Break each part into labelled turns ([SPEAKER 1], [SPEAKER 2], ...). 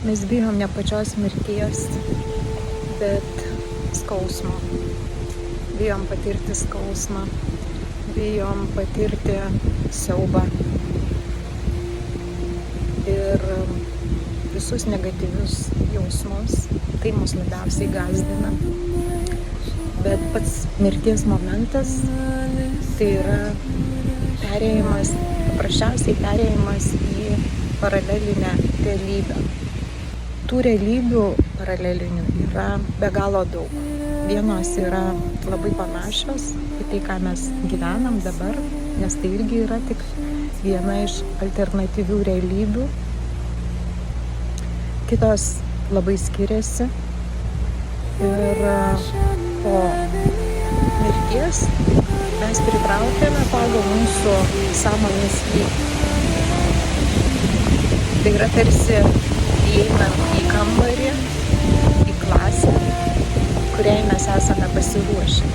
[SPEAKER 1] Mes bijom ne pačios mirties, bet skausmo. Bijom patirti skausmą, bijom patirti siaubą ir visus negatyvius jausmus. Tai mus labiausiai gąsdina. Bet pats mirties momentas tai yra perėjimas, paprasčiausiai perėjimas į paralelinę realybę. Tų realybių paralelinių yra be galo daug. Vienos yra labai panašios į tai, ką mes gyvenam dabar, nes tai irgi yra tik viena iš alternatyvių realybių. Kitos labai skiriasi ir po mirties mes pritraukiame pagal mūsų sąmonės lygį. Tai yra tarsi įeinam į kambarį, į klasę, kuriai mes esame pasiruošę.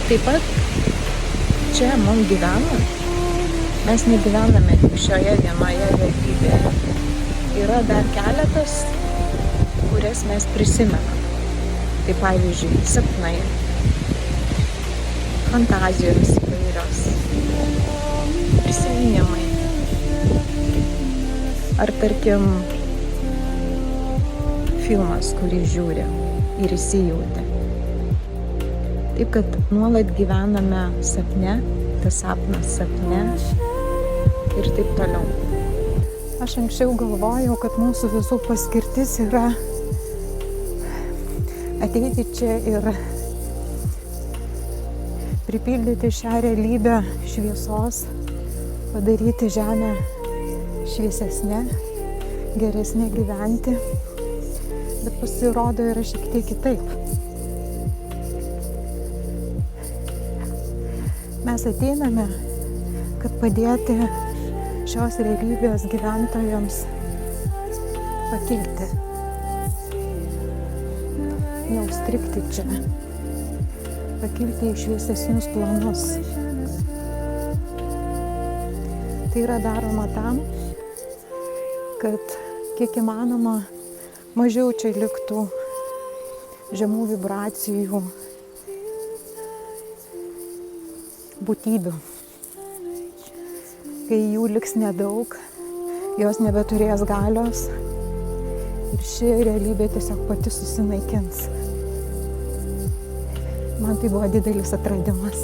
[SPEAKER 1] Taip pat čia mums gyvenant, mes negyvename tik šioje vienoje realybėje. Yra dar keletas, kurias mes prisimenam. Tai pavyzdžiui, sapnai, fantazijos įvairios, prisiminimai. Ar tarkim filmas, kurį žiūri ir įsijauti. Taip, kad nuolat gyvename sapne, tas sapnas sapne ir taip toliau. Aš anksčiau galvojau, kad mūsų visų paskirtis yra ateiti čia ir pripildyti šią realybę šviesos, padaryti žemę šviesesnę, geresnę gyventi, bet pasirodo yra šiek tiek kitaip. Mes ateiname, kad padėti šios realybės gyventojams pakilti, neužstrigti čia, pakilti į šviesesnius planus. Tai yra daroma tam, kad kiek įmanoma mažiau čia liktų žemų vibracijų būtybių. Kai jų liks nedaug, jos nebeturės galios ir ši realybė tiesiog pati susinaikins. Man tai buvo didelis atradimas.